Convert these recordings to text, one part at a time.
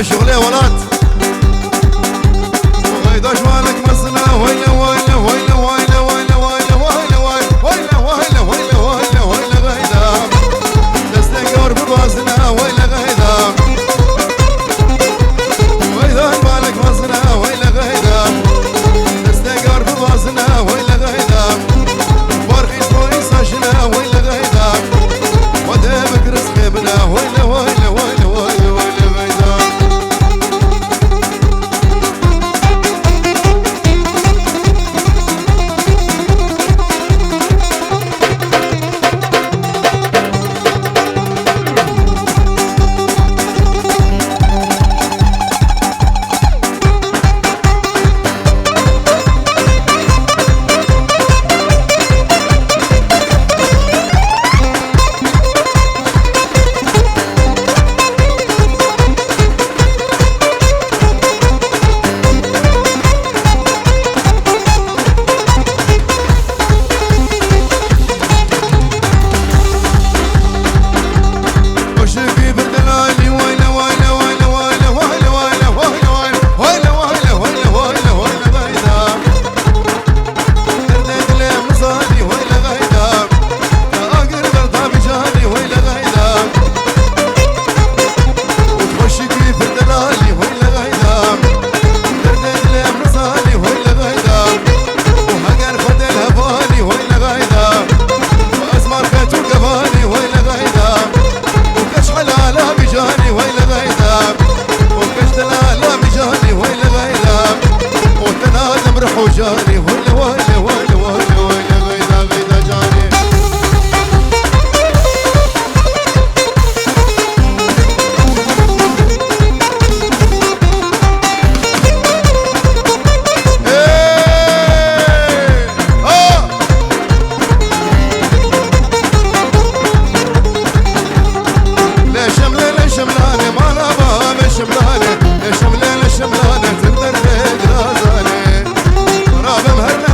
شغلي ولات وغيدا جوالك مصنع ويلا ويلا ويلا ويلا ويلا ويلا ويلا ويلا ويلا ويلا ويلا ويلا غيدا دستك قرب باسنا ويلا غيدا وغيدا جوالك مصنع ويلا غيدا دستك قرب باسنا ويلا غيدا ورخيص بويس عشنا ويلا غيدا ودامك رزق بنا ويلا ويلا ويلا ويلا ويلا غيدا جاني ولا ولا ولا ولا ولا غيدا غيدا جاني لا شملانه شملانه ما نبغى من شملانه لا شملانه شملانه تندر رازانه رابم هر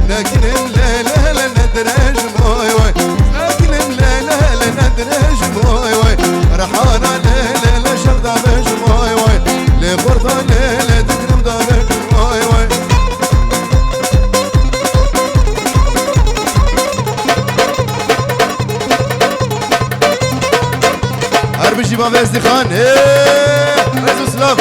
نكلم لا لا لا ندرج موي وي نكلم لا لا لا ندرج موي وي رحانا لا لا لا شرط عبج موي وي لغرطة لا لا تكرم دابج موي وي هرب جيبان فيزدي خان رزو سلاف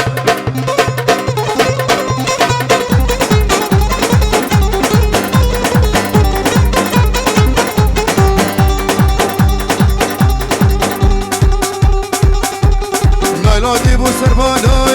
نايلو ديبو سربانو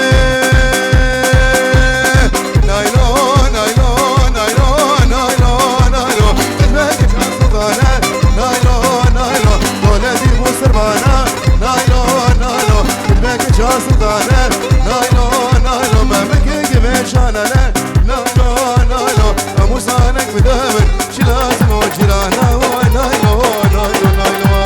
نايلو نايلو نايلو نايلو نايلو تتباكي جاسطانا نايلو نايلو دولا ديبو سربانا نايلو نايلو تتباكي جاسطانا نايلو نايلو ما بكي قبيشانا نايلو نايلو اموسانك بدابر شي لازم وجيرانا نايلو نايلو نايلو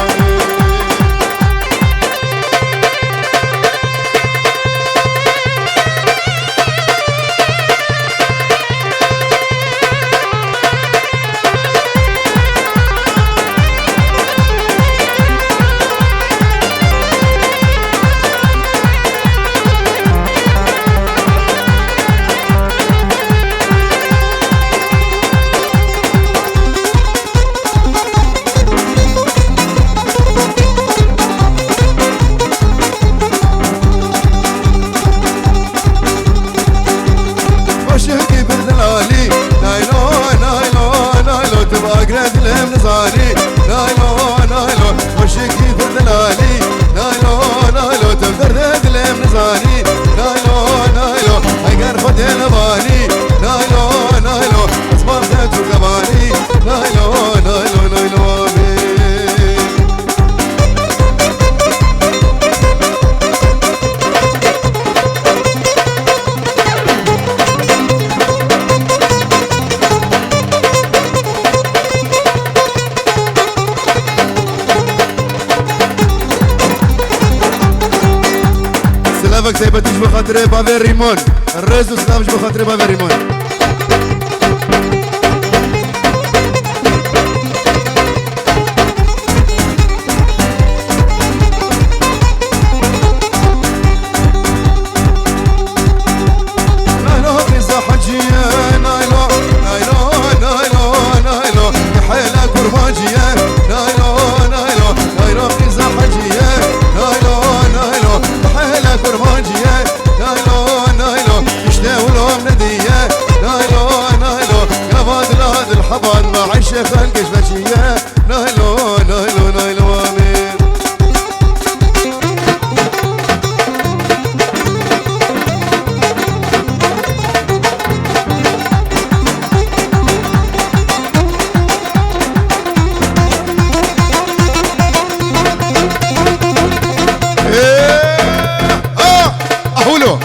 وشهكي بردلالي نايلو نايلو نايلو تبقى قرد المنزالي نايلو نايلو وشهكي بردلالي نايلو نايلو تبقى قرد المنزالي نايلو نايلو ايقر خد البالي نايلو نايلو اصبر خدو قبالي نايلو نايلو نايلو سلافك سيبتش بخاطري بافي ريمون الرزو سلافش بخاطري بافي ريمون نايلو قيزة حجية نايلو نايلو نايلو نايلو يحيلا كرماجية نايلو نايلو نايلو قيزة حجية نايلو نايلو يحيلا كرماجية نايلو نايلو يشتاولهم ندية نايلو نايلو يا فاضل هذا الحضن مع الشيخ القشبشية نايلو نايلو نايلو امين اهولو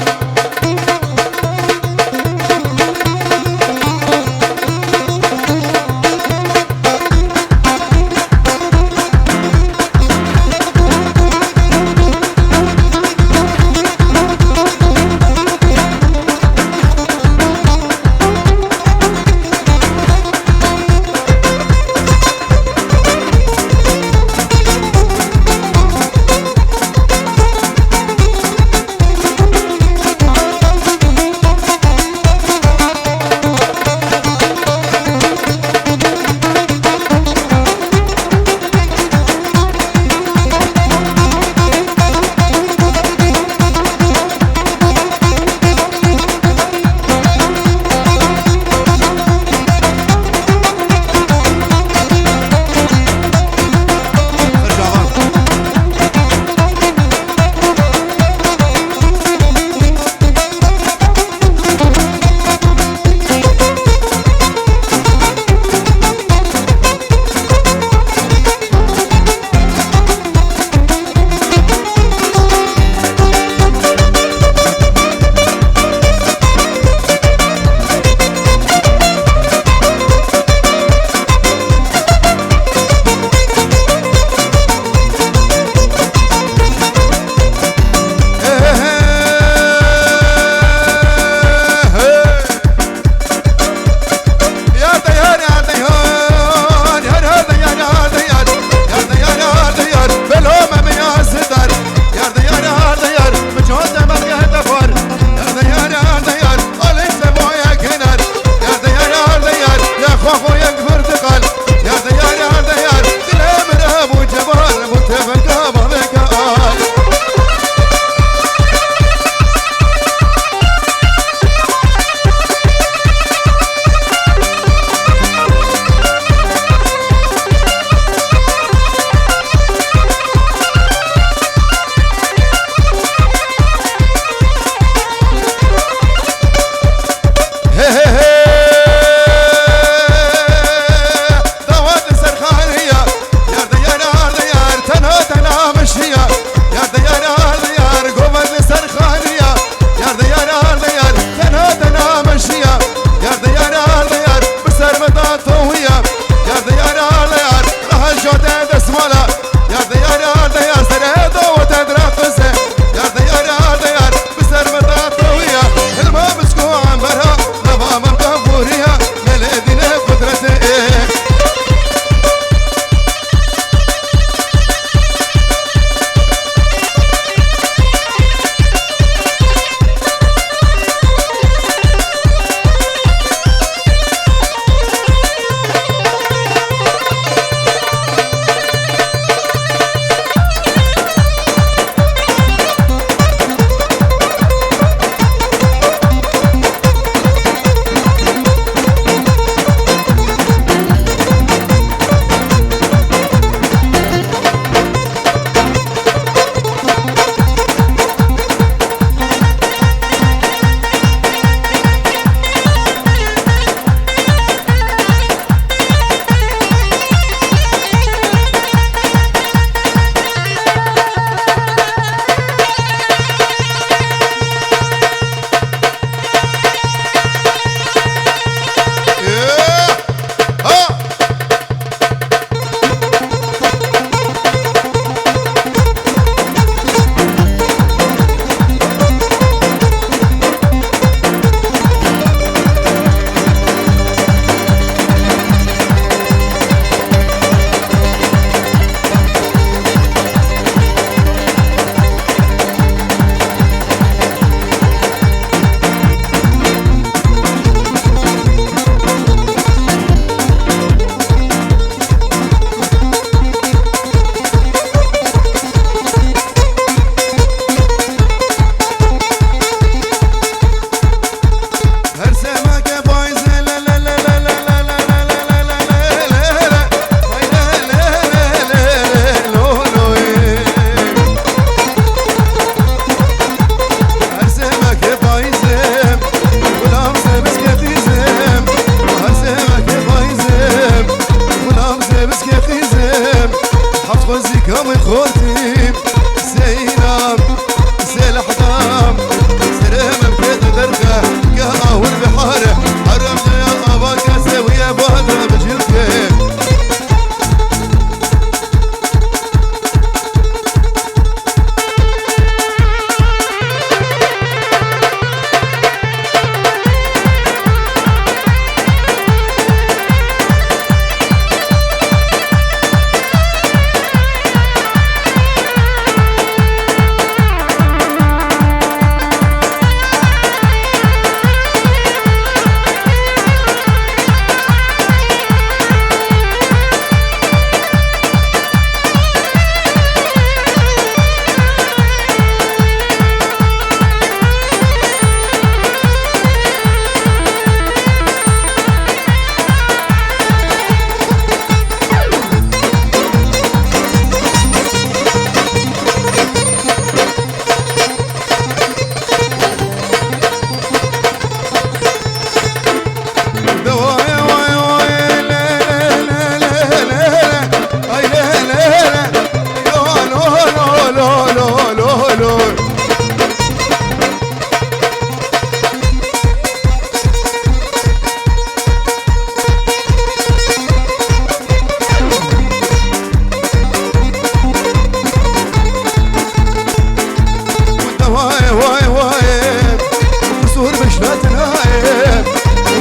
تنايم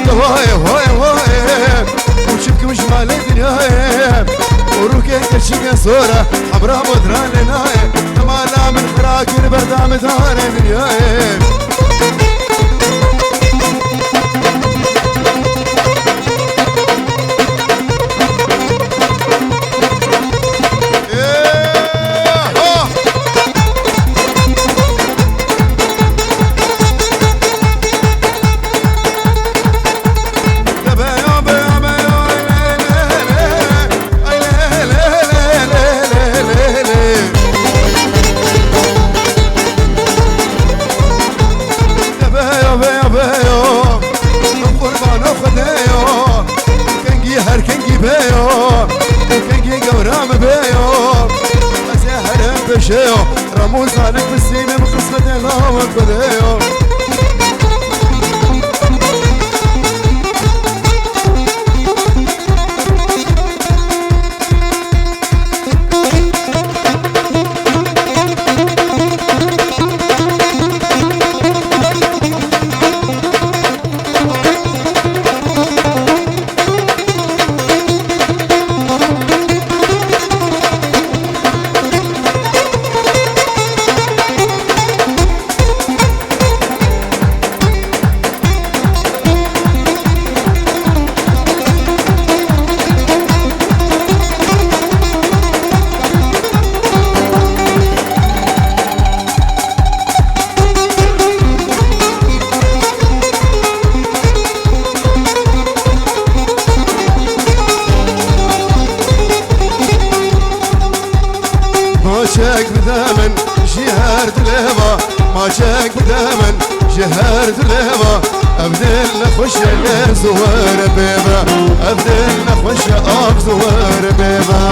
وقوايا واي واي وشبك وجمال الدنيا وروكي كرشيك صورة حمراء مدران لنايم تمالا من خراك البردام ثاني دنيايم رموز عليك بالسينة بقصة الله وكذايو ماشاك بدامن جهار دليبا ماشاك بدامن جهار دليبا ابدل نخش اللي زوار بيبا ابدل نخش زوار بيبا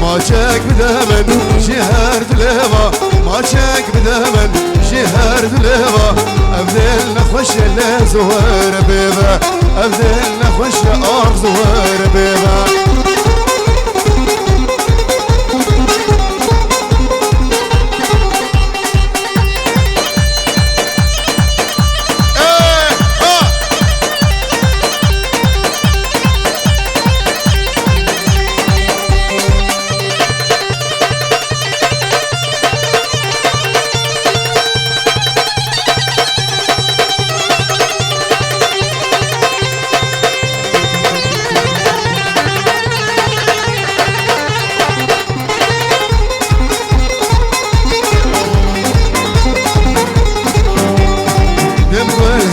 ماشاك بدامن جهار دليبا ماشاك بدامن جهار دليبا ابدل نخش اللي زوار بيبا ابدل نخش زوار بيبا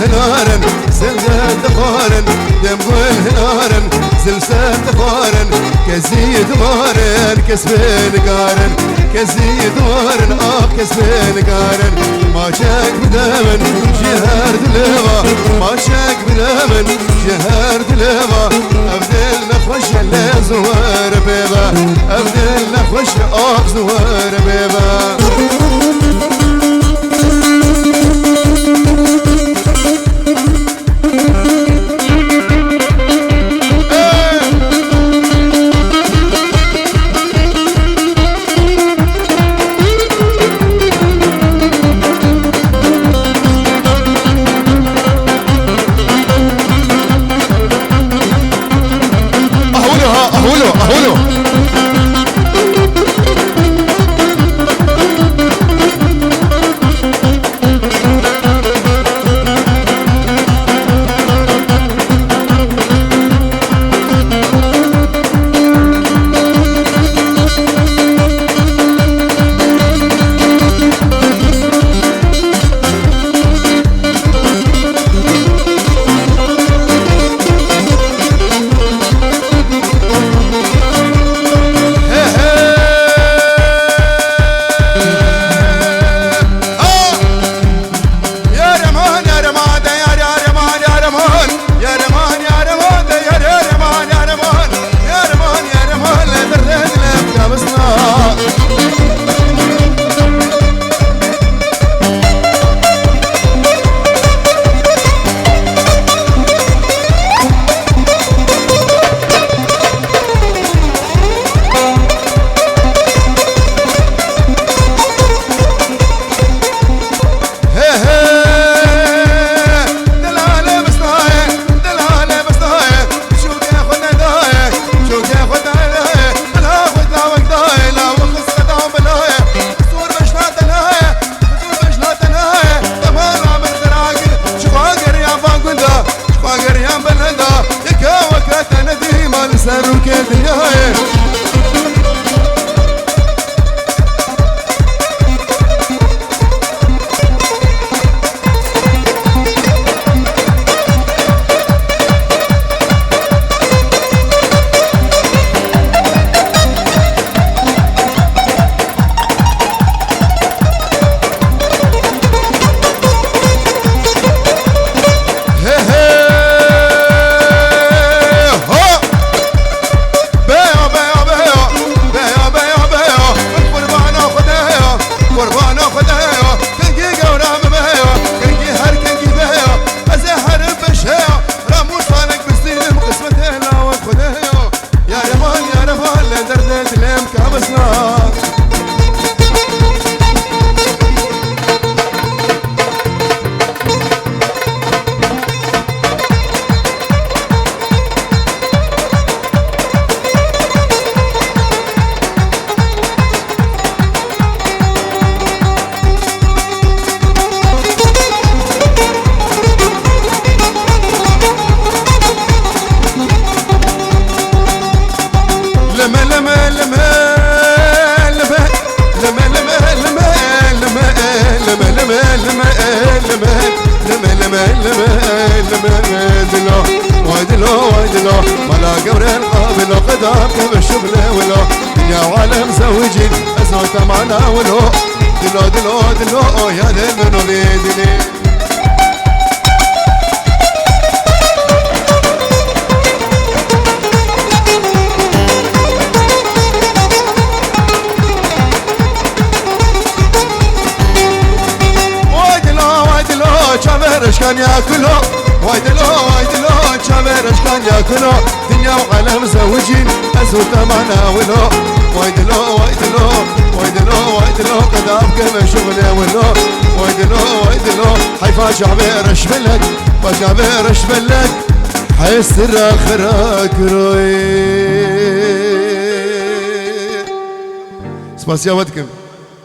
هنارن زلزال دخارن دموال هنارن زلزال دخارن كزيد مارن كسبين قارن كزيد مارن كسبين قارن ما شاك بدامن جهار دليبا ما شاك بدامن جهار دليبا ابدل نخش اللي زوار بيبا ابدل نخش زوار بيبا أهولو ويدلو ملا قبر القابل قدام كم الشبل ولو دنيا وعالم زوجين أزوت معنا ولو دلو يا دلو بيدلي شامرش كان ياكلو ويدلو شامرش كان ياكلو دنيا وعالم زوجين أزوت معنا ولو ويدلو قدام كم شغله ولو ويدلو حيفا شعبيرش بلد وشعبيرش بلد حيستر آخرك روي سباسيا ودكم